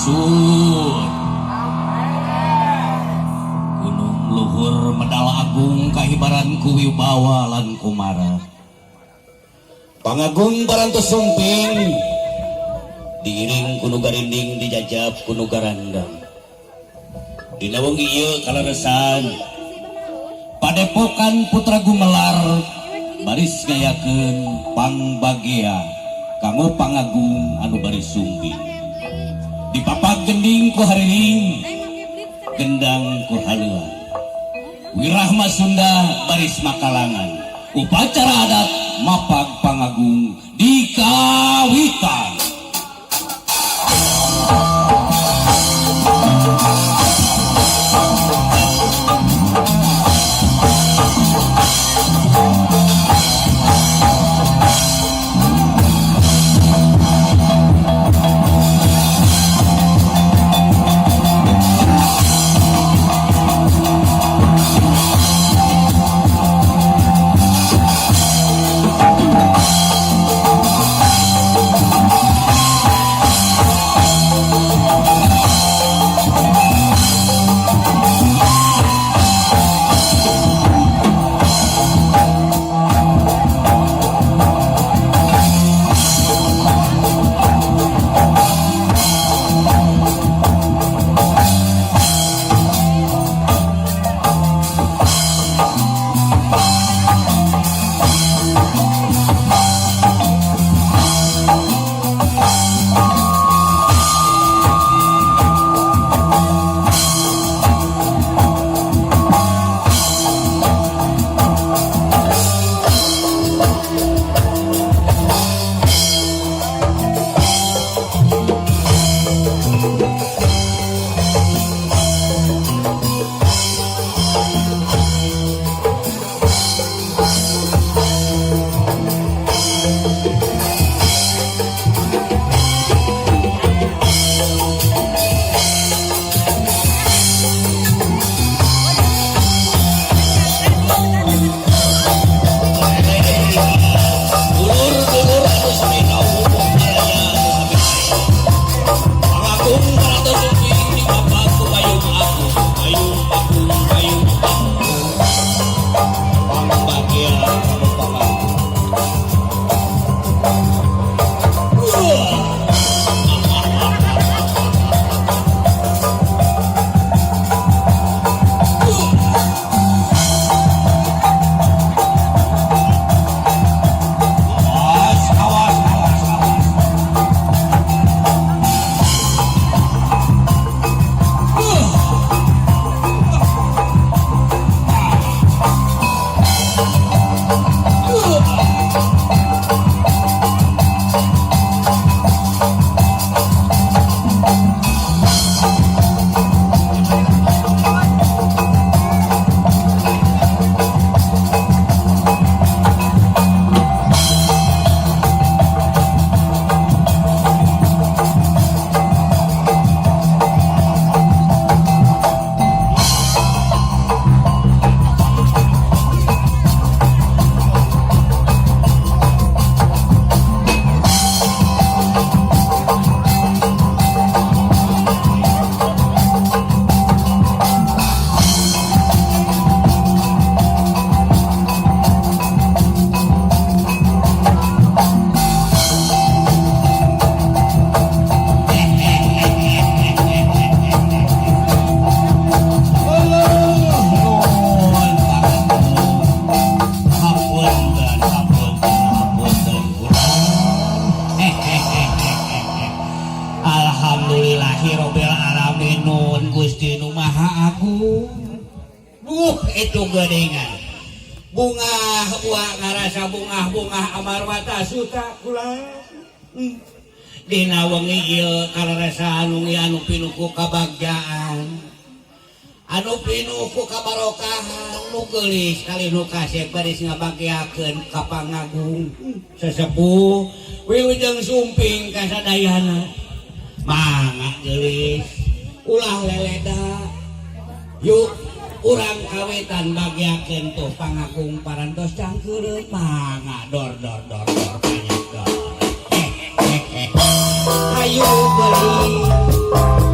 Sun Gunung Luhur Medal Agung kahibaran ku wibawa lan kumara Pangagung Barantos Sumping diiring kuno garinding dijajab kuno garandang dina wengi ieu kaleresan Padepokan Putra Gumelar baris ngayakeun pangbagia kanggo pangagung anu baris sumping dipapag gending ku hariring gendang ku haluan wirahma Sunda baris makalangan upacara adat mapag pangagung dikawitan Itu gedengan bunga buah ngarasa bunga amar mata suta kula dina wengi ieu kalarasa anu pinuku kabagjaan anu pinuku kabarokahan nu geulis kali nu kasep baris ngabagiakeun ka pangagung sesepuh wilujeng sumping kasadayana mangga geulis ulah leleda yuk urang kawetan bagiakeun tuh pangagung parantos cangkeureun mangga dor banyak dor ayo beli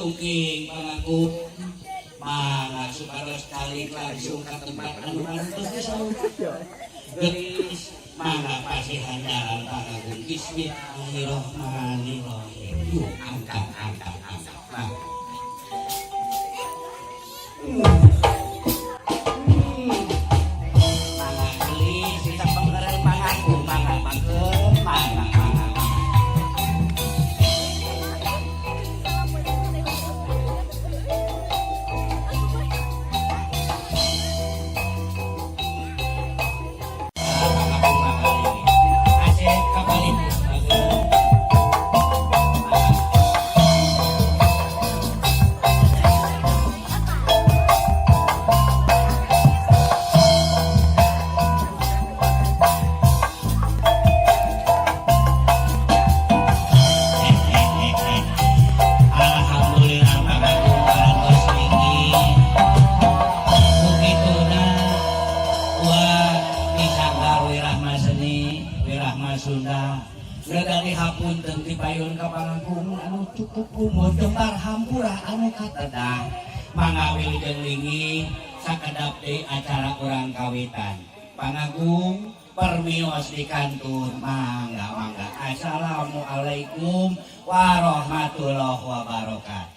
sungking pangaku mangga supados kali langsung ke tempat anu pantos geus mangga pasihan jalan pangaku bismillahirrahmanirrahim yuk angkat nah mangga gelis kita pengeran pangaku mangga pangeun mangga Sunda dari hapunten ti payun ka pangagung anu cukup umur jembar hampura anu katedah mangga wilujeng lingi sakedap deui acara urang kawitan pangagung permios di kantun mangga assalamualaikum warahmatullahi wabarakatuh.